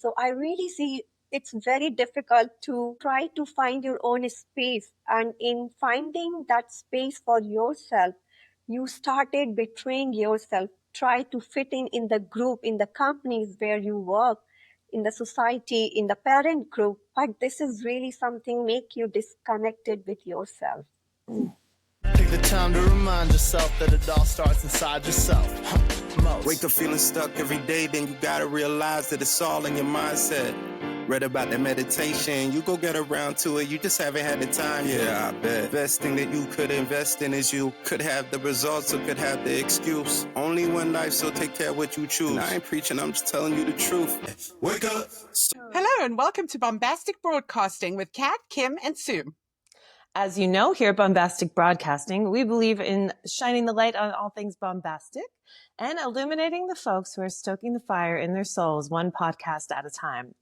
So I really see it's very difficult to try to find your own space. And in finding that space for yourself, you started betraying yourself, try to fit in the group, in the companies where you work, in the society, in the parent group. But this is really something make you disconnected with yourself. Take the time to remind yourself that it all starts inside yourself. Wake up feeling stuck every day, then you gotta realize that it's all in your mindset. Read about that meditation, you go get around to it, you just haven't had the time. Yeah, I bet. Best thing that you could invest in is you. Could have the results or could have the excuse. Only one life, so take care of what you choose. And I ain't preaching, I'm just telling you the truth. Wake up! Hello and welcome to Bombastik Broadcasting with Kat, Kim, and Sue. As you know, here at Bombastik Broadcasting, we believe in shining the light on all things bombastic and illuminating the folks who are stoking the fire in their souls one podcast at a time.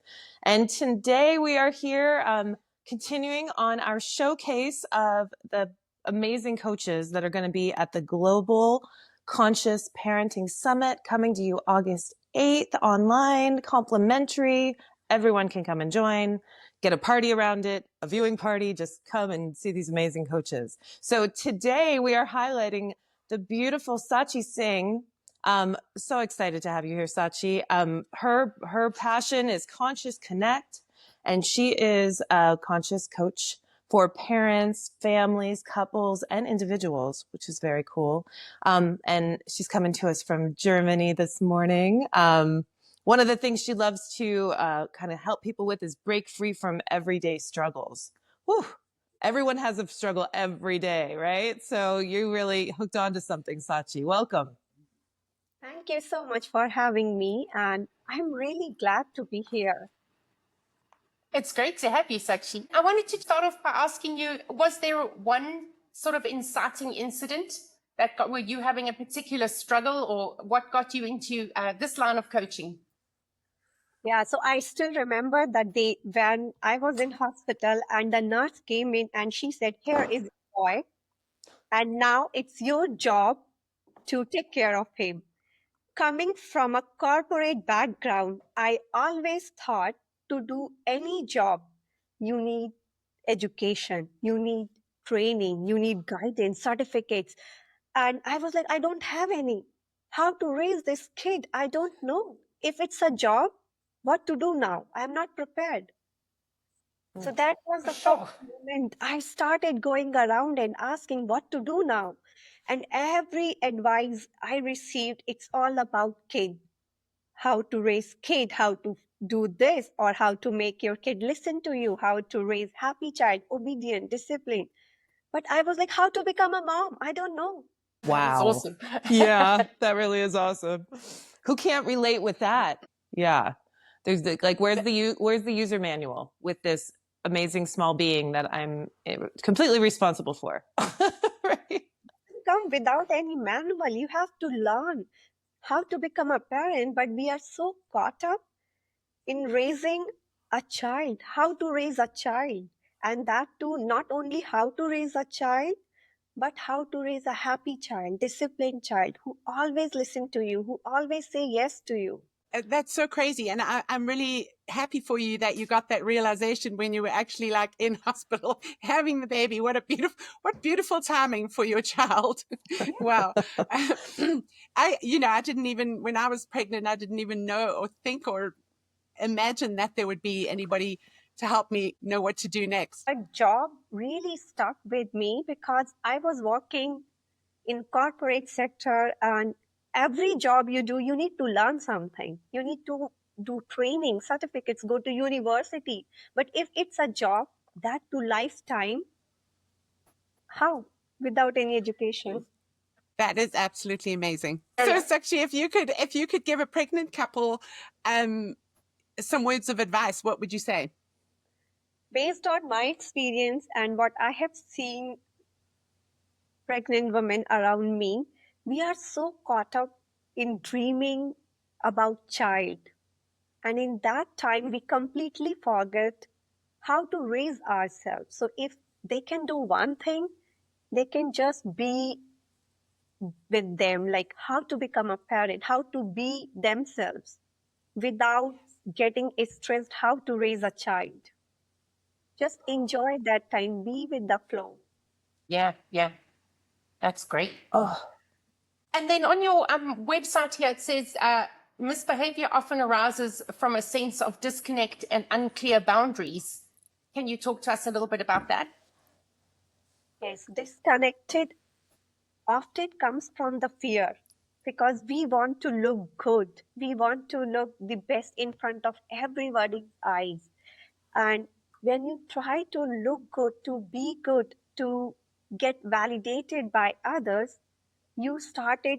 And today we are here continuing on our showcase of the amazing coaches that are going to be at the Global Conscious Parenting Summit coming to you August 8th online, complimentary. Everyone can come and join. Get a party around it, a viewing party, just come and see these amazing coaches. So today we are highlighting the beautiful Sakshi Singh. So excited to have you here, Sakshi. Her passion is Conscious Connect, and she is a conscious coach for parents, families, couples, and individuals, which is very cool. And she's coming to us from Germany this morning. One of the things she loves to kind of help people with is break free from everyday struggles. Whew. Everyone has a struggle every day, right? So you really hooked on to something, Sakshi. Welcome. Thank you so much for having me, and I'm really glad to be here. It's great to have you, Sakshi. I wanted to start off by asking you, was there one sort of inciting incident that were you having a particular struggle, or what got you into this line of coaching? Yeah, so I still remember that day when I was in hospital and the nurse came in and she said, "Here is a boy, and now it's your job to take care of him." Coming from a corporate background, I always thought to do any job, you need education, you need training, you need guidance, certificates. And I was like, I don't have any. How to raise this kid? I don't know. If it's a job, what to do now? I'm not prepared. So that was the first moment I started going around and asking what to do now. And every advice I received, it's all about kid. How to raise kid, how to do this, or how to make your kid listen to you, how to raise happy child, obedient, disciplined. But I was like, how to become a mom? I don't know. Wow. That's awesome. Yeah, that really is awesome. Who can't relate with that? Yeah. There's where's the user manual with this amazing small being that I'm completely responsible for? Right? Come without any manual. You have to learn how to become a parent, but we are so caught up in raising a child, how to raise a child. And that too, not only how to raise a child, but how to raise a happy child, disciplined child who always listen to you, who always say yes to you. That's so crazy. And I'm really happy for you that you got that realization when you were actually like in hospital having the baby. What beautiful timing for your child. Wow. I didn't even, when I was pregnant, I didn't even know or think or imagine that there would be anybody to help me know what to do next. A job really stuck with me because I was working in corporate sector, and every job you do, you need to learn something. You need to do training, certificates, go to university. But if it's a job, that to lifetime, how? Without any education. That is absolutely amazing. So Sakshi, if you could give a pregnant couple some words of advice, what would you say? Based on my experience and what I have seen pregnant women around me, we are so caught up in dreaming about child. And in that time, we completely forget how to raise ourselves. So if they can do one thing, they can just be with them, like how to become a parent, how to be themselves without getting stressed how to raise a child. Just enjoy that time, be with the flow. Yeah, yeah. That's great. Oh, And then on your website here, it says misbehavior often arises from a sense of disconnect and unclear boundaries. Can you talk to us a little bit about that? Yes, disconnected often comes from the fear because we want to look good. We want to look the best in front of everybody's eyes. And when you try to look good, to be good, to get validated by others, you started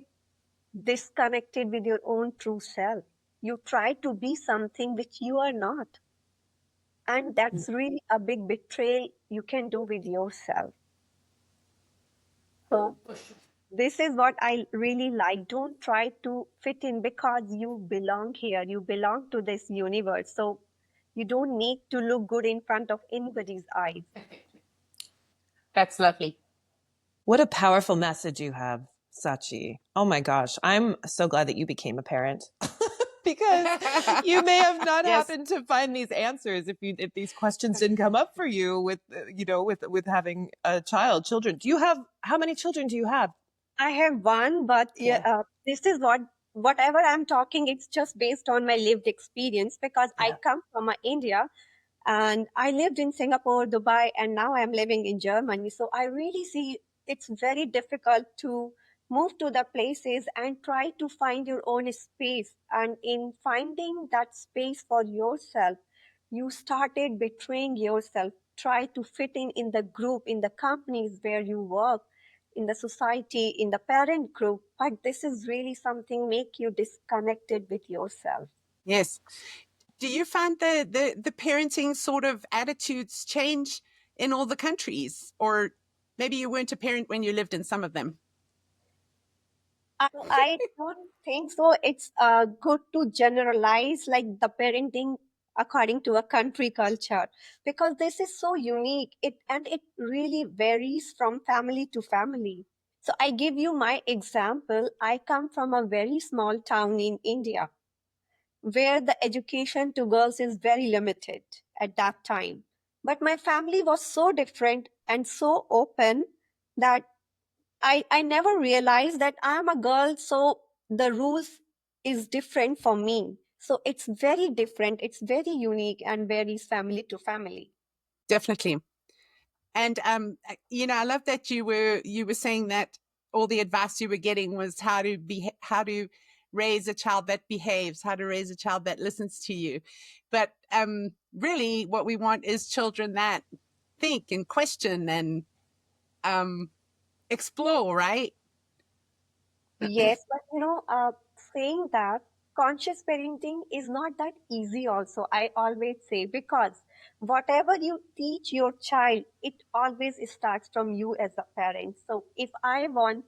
disconnected with your own true self. You try to be something which you are not. And that's really a big betrayal you can do with yourself. So, this is what I really like. Don't try to fit in because you belong here. You belong to this universe. So, you don't need to look good in front of anybody's eyes. That's lovely. what a powerful message you have, Sachi. Oh my gosh. I'm so glad that you became a parent. Because you may have not Yes. happened to find these answers if these questions didn't come up for you with with having a children. Do you have how many children do you have? I have one, but Yeah. this is whatever I'm talking, it's just based on my lived experience because I Yeah. come from India and I lived in Singapore, Dubai, and now I'm living in Germany. So I really see it's very difficult to move to the places and try to find your own space. And in finding that space for yourself, you started betraying yourself. Try to fit in the group, in the companies where you work, in the society, in the parent group. But this is really something make you disconnected with yourself. Yes. Do you find the parenting sort of attitudes change in all the countries? Or maybe you weren't a parent when you lived in some of them? I don't think so. It's good to generalize like the parenting according to a country culture because this is so unique. It really varies from family to family. So I give you my example. I come from a very small town in India where the education to girls is very limited at that time. But my family was so different and so open that I never realized that I'm a girl, so the rules is different for me. So it's very different. It's very unique and varies family to family. Definitely. And I love that you were saying that all the advice you were getting was how to raise a child that behaves, how to raise a child that listens to you. But really, what we want is children that think and question and explore, right? Yes, but saying that conscious parenting is not that easy also, I always say, because whatever you teach your child, it always starts from you as a parent. So if I want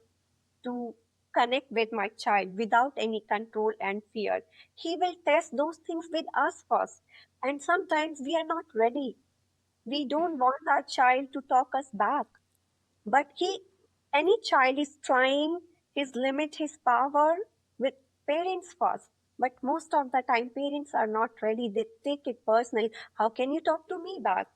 to connect with my child without any control and fear, he will test those things with us first. And sometimes we are not ready. We don't want our child to talk us back. But any child is trying his limit, his power with parents first. But most of the time, parents are not ready. They take it personally. How can you talk to me back?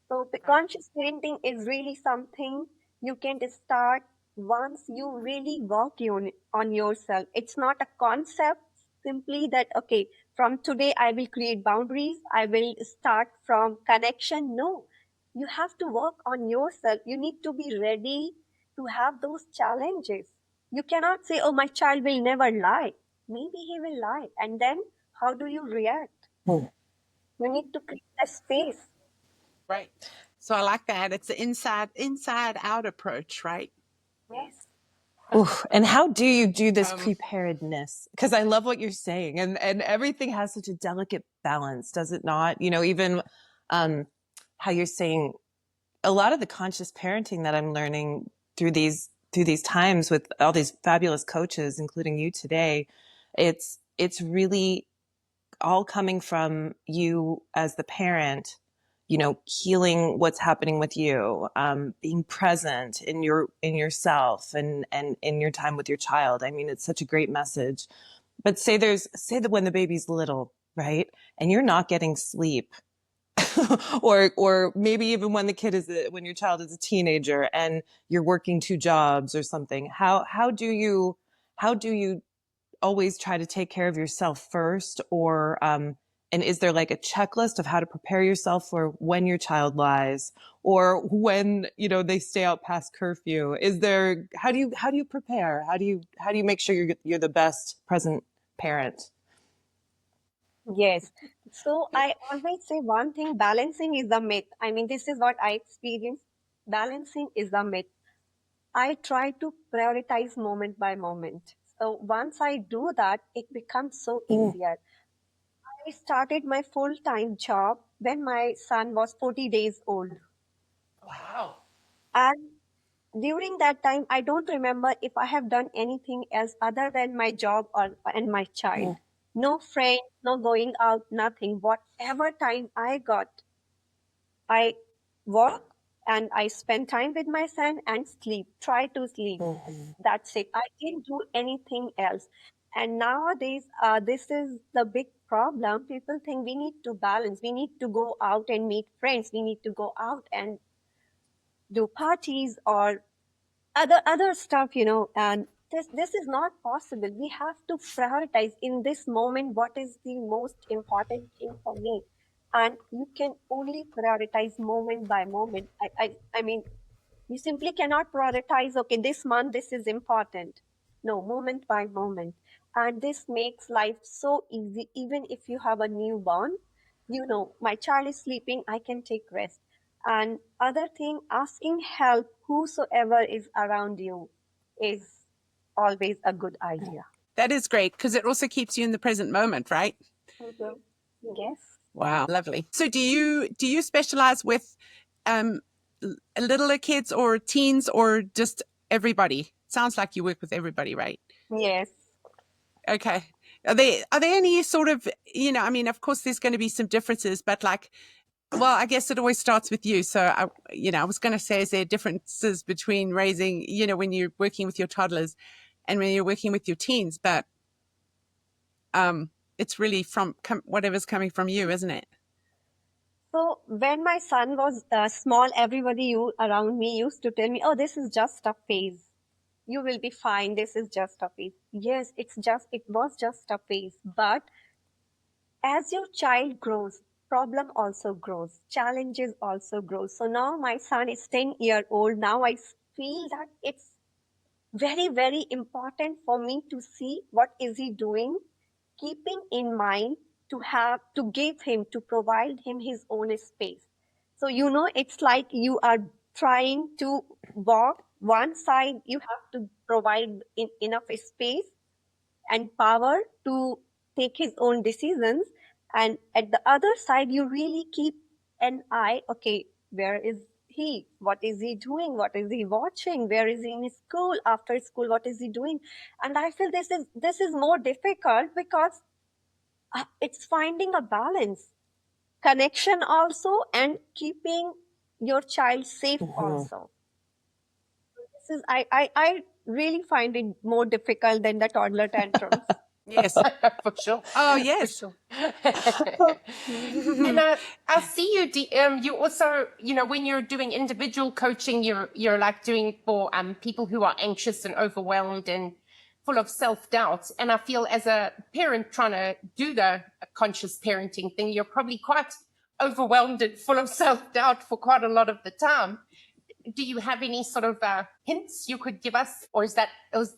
So the conscious parenting is really something you can start once you really work on yourself. It's not a concept simply that, okay, from today I will create boundaries, I will start from connection. No, you have to work on yourself. You need to be ready to have those challenges. You cannot say, oh, my child will never lie. Maybe he will lie. And then how do you react? You need to create a space. Right. So I like that. It's an inside out approach, right? Yes. Oof. And how do you do this preparedness? Because I love what you're saying, and everything has such a delicate balance, does it not? Even how you're saying a lot of the conscious parenting that I'm learning through these times with all these fabulous coaches, including you today, it's really all coming from you as the parent, healing what's happening with you, being present in yourself and in your time with your child. I mean, it's such a great message. But say that when the baby's little, right? And you're not getting sleep. or maybe even when your child is a teenager and you're working two jobs or something. How do you always try to take care of yourself first, or and is there like a checklist of how to prepare yourself for when your child lies or when they stay out past curfew? Is there how do you prepare? How do you make sure you're the best present parent? Yes. So I always say one thing, balancing is a myth. I mean, this is what I experienced. Balancing is a myth. I try to prioritize moment by moment. So once I do that, it becomes so easier. I started my full-time job when my son was 40 days old. Wow. And during that time, I don't remember if I have done anything else other than my job and my child. No friends, no going out, nothing. Whatever time I got, I work and I spend time with my son and sleep, try to sleep. That's it. I didn't do anything else. And nowadays, this is the big problem. People think we need to balance. We need to go out and meet friends. We need to go out and do parties or other stuff, and this is not possible. We have to prioritize in this moment what is the most important thing for me, and you can only prioritize moment by moment. I mean, you simply cannot prioritize, okay, this month this is important. No, moment by moment. And this makes life so easy. Even if you have a newborn, my child is sleeping, I can take rest. And other thing, asking help, whosoever is around you, is always a good idea. That is great because it also keeps you in the present moment, right? Mhm. Yes. Wow, lovely. So do you specialize with um littler kids or teens or just everybody? Sounds like you work with everybody, right? Yes. Okay. Are there any sort of, I mean, of course there's going to be some differences, but like, well, I guess it always starts with you. So I was going to say, is there differences between raising, when you're working with your toddlers and when you're working with your teens, but it's really from whatever's coming from you, isn't it? So when my son was small, everybody around me used to tell me, "Oh, this is just a phase. You will be fine. This is just a phase." Yes, it was just a phase. But as your child grows, problem also grows, challenges also grow. So now my son is 10-year-old. Now I feel that it's very, very important for me to see what is he doing, keeping in mind to give him, to provide him his own space. So it's like you are trying to walk one side, you have to provide enough space and power to take his own decisions, and at the other side you really keep an eye, okay, where is he, what is he doing, what is he watching, where is he in school, after school what is he doing. And I feel this is more difficult because it's finding a balance, connection also, and keeping your child safe also. This is I really find it more difficult than the toddler tantrums. Yes. For sure. Oh, For yes. sure. And I see you. You also, when you're doing individual coaching, you're like doing it for people who are anxious and overwhelmed and full of self-doubt. And I feel as a parent trying to do the conscious parenting thing, you're probably quite overwhelmed and full of self-doubt for quite a lot of the time. Do you have any sort of hints you could give us, or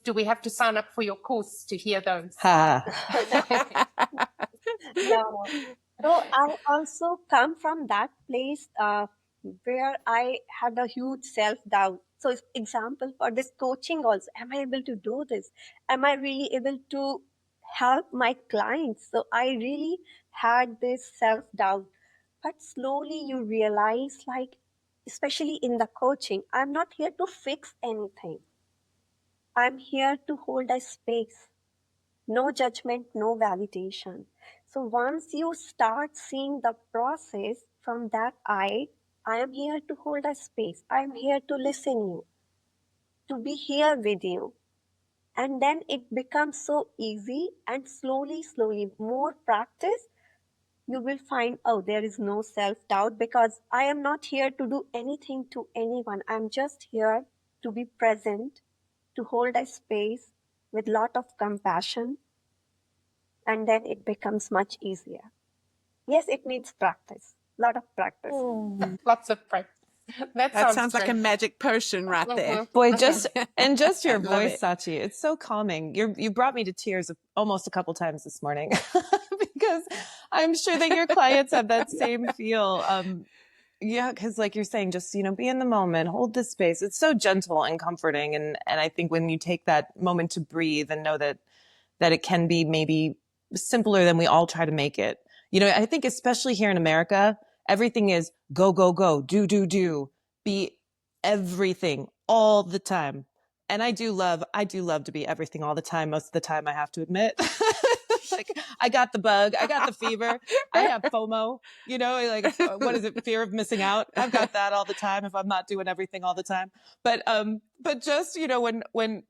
do we have to sign up for your course to hear those? Ha. No. So I also come from that place where I had a huge self-doubt. So example for this coaching also, am I able to do this? Am I really able to help my clients? So I really had this self-doubt. But slowly you realize, like, especially in the coaching, I'm not here to fix anything. I'm here to hold a space. No judgment, no validation. So once you start seeing the process from that eye, I am here to hold a space. I am here to listen you, to be here with you. And then it becomes so easy, and slowly, slowly, more practice, you will find, oh, there is no self-doubt, because I am not here to do anything to anyone. I'm just here to be present, to hold a space with lot of compassion, and then it becomes much easier. Yes, it needs practice, lot of practice. Lots of practice. That That sounds sounds like a great. magic potion right there. Boy, just your Love voice, it. Sachi, it's so calming. You brought me to tears almost a couple times this morning because I'm sure that your clients have that same feel. Yeah, because like you're saying, just be in the moment, hold this space. It's so gentle and comforting, and I think when you take that moment to breathe and know that it can be maybe simpler than we all try to make it. I think especially here in America, everything is go, go, go, do, be everything all the time. And I do love to be everything all the time. Most of the time, I have to admit. Like, I got the bug, I got the fever, I have FOMO, like, what is it? Fear of missing out. I've got that all the time if I'm not doing everything all the time. But just, when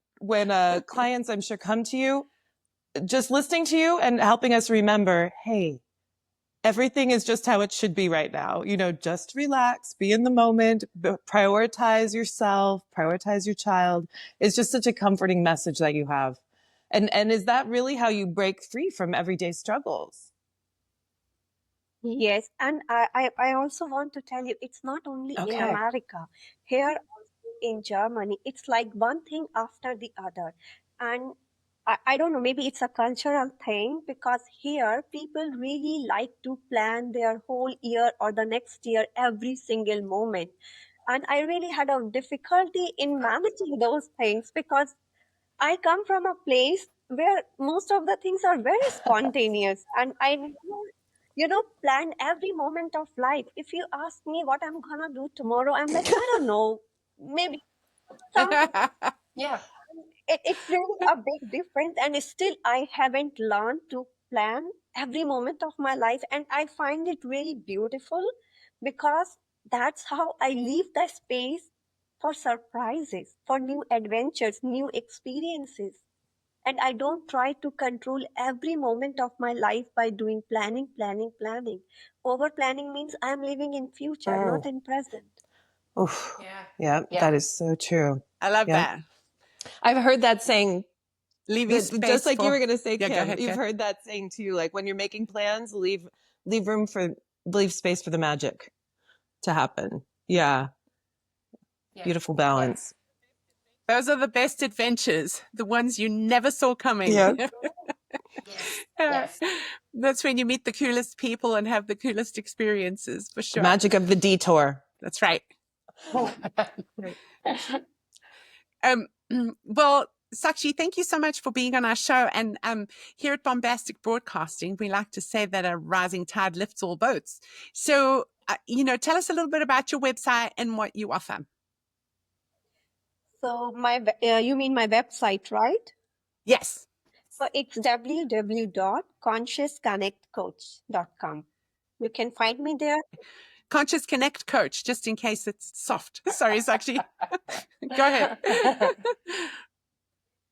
clients, I'm sure, come to you, just listening to you and helping us remember, hey, everything is just how it should be right now. Just relax, be in the moment, prioritize yourself, prioritize your child. It's just such a comforting message that you have. And is that really how you break free from everyday struggles? Yes, and I also want to tell you, it's not only in Okay. America. Here also in Germany, it's like one thing after the other. And I don't know, maybe it's a cultural thing, because here people really like to plan their whole year or the next year, every single moment. And I really had a difficulty in managing those things, because I come from a place where most of the things are very spontaneous, and I never, plan every moment of life. If you ask me what I'm gonna do tomorrow, I'm like, I don't know, maybe something. Yeah. It's really a big difference, and still I haven't learned to plan every moment of my life, and I find it really beautiful, because that's how I leave the space for surprises, for new adventures, new experiences. And I don't try to control every moment of my life by doing planning, planning, planning. Over planning means I'm living in future, not in present. Oof. Yeah. Yeah, Yeah. that is so true. I love Yeah. that. I've heard that saying, Leaving just space like you for. were going to say, Yeah, go Kim, ahead. you've Go. heard that saying too, like when you're making plans, leave space for the magic to happen. Yeah. Yeah. Beautiful Yeah. balance. Those are the best adventures, the ones you never saw coming. Yeah. Yes. Uh, Yes. That's when you meet the coolest people and have the coolest experiences, for The sure. magic of the detour. That's right. Well, Sakshi, thank you so much for being on our show. And here at Bombastic Broadcasting, we like to say that a rising tide lifts all boats. So, tell us a little bit about your website and what you offer. So you mean my website, right? Yes. So it's www.consciousconnectcoach.com. You can find me there. Conscious Connect Coach, just in case it's soft. Sorry, Sakshi. Go ahead.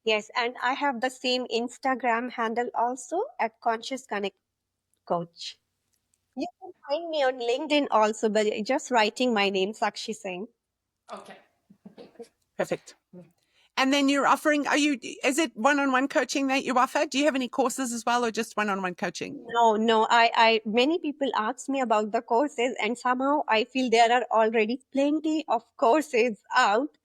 Yes, and I have the same Instagram handle also, at Conscious Connect Coach. You can find me on LinkedIn also, but just writing my name, Sakshi Singh. Okay. Perfect. And then you're offering, is it one-on-one coaching that you offer? Do you have any courses as well, or just one-on-one coaching? No, many people ask me about the courses, and somehow I feel there are already plenty of courses out,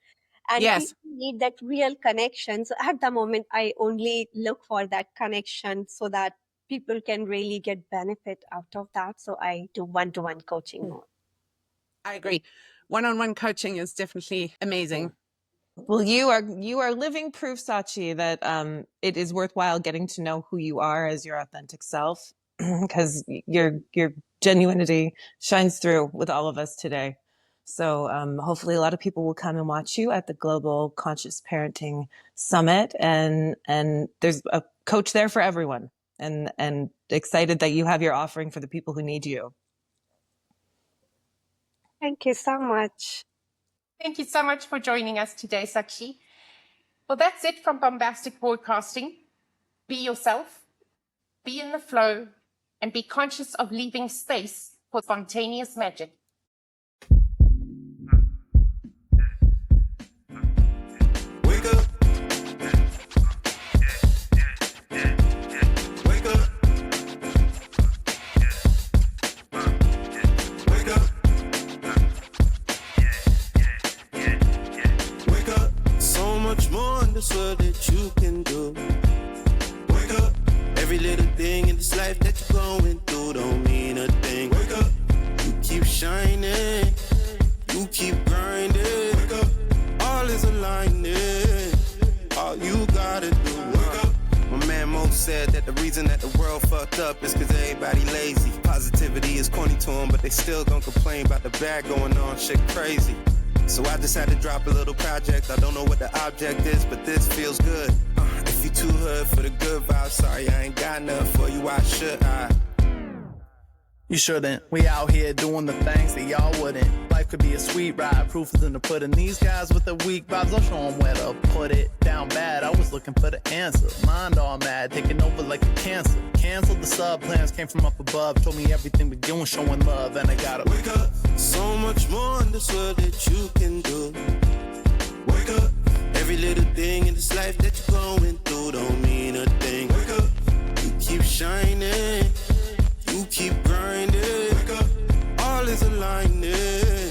and Yes. people need that real connection. So at the moment, I only look for that connection so that people can really get benefit out of that. So I do one-to-one coaching more. I agree. One-on-one coaching is definitely amazing. Well, you are living proof, Sachi, that it is worthwhile getting to know who you are as your authentic self, because your genuinity shines through with all of us today. So hopefully, a lot of people will come and watch you at the Global Conscious Parenting Summit, and there's a coach there for everyone, and excited that you have your offering for the people who need you. Thank you so much. Thank you so much for joining us today, Sakshi. Well, that's it from Bombastic Broadcasting. Be yourself, be in the flow, and be conscious of leaving space for spontaneous magic. Wake up. Wake up. Wake up. Wake up. So much more in this world that you can do. Wake up. Every little thing in this life that you're going through don't mean a thing. Wake up. You keep shining. You keep grinding. Wake up. All is aligning. All you gotta do. Wake up. My man Mo said that the reason that the world fucked up is cause everybody lazy. Positivity is corny to them, but they still gon' complain about the bad going on. Shit crazy. So I just had to drop a little project. I don't know what the object is, but this feels good. If you too hood for the good vibe, sorry I ain't got nothing for you. Why should I? You shouldn't. We out here doing the things that y'all wouldn't. Life could be a sweet ride, proof is in the pudding. These guys with the weak vibes, I'll show them where to put it. Down bad, I was looking for the answer. Mind all mad, taking over like a cancer. Canceled the sub plans, came from up above. Told me everything we're doing, showing love, and I gotta wake up. So much more in this world that you can do. Wake up. Every little thing in this life that you're going through don't mean a thing. Wake up. You keep shining. You keep grinding. Wake up. All is aligning.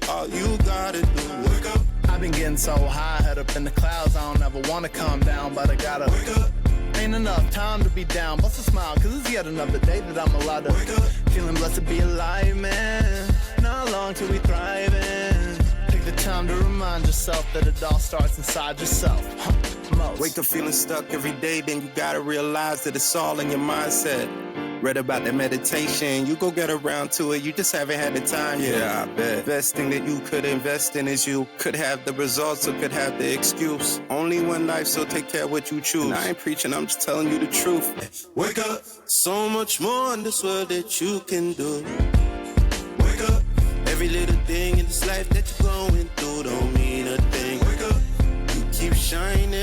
All you gotta do. Wake up. I've been getting so high, head up in the clouds. I don't ever wanna come down, but I gotta wake up. Ain't enough time to be down. Bust a smile, cause it's yet another day that I'm allowed to wake up. Feeling blessed to be alive, man. Not long till we thriving. Take the time to remind yourself that it all starts inside yourself. Most. Wake up feeling stuck every day, then you gotta realize that it's all in your mindset. Read about that meditation, you go get around to it, you just haven't had the time yet. Yeah, I bet. Best thing that you could invest in is you. Could have the results or could have the excuse. Only one life, so take care of what you choose. And I ain't preaching, I'm just telling you the truth. Wake up, so much more in this world that you can do. Wake up, every little thing in this life that you're going through don't mean a thing. Wake up, you keep shining.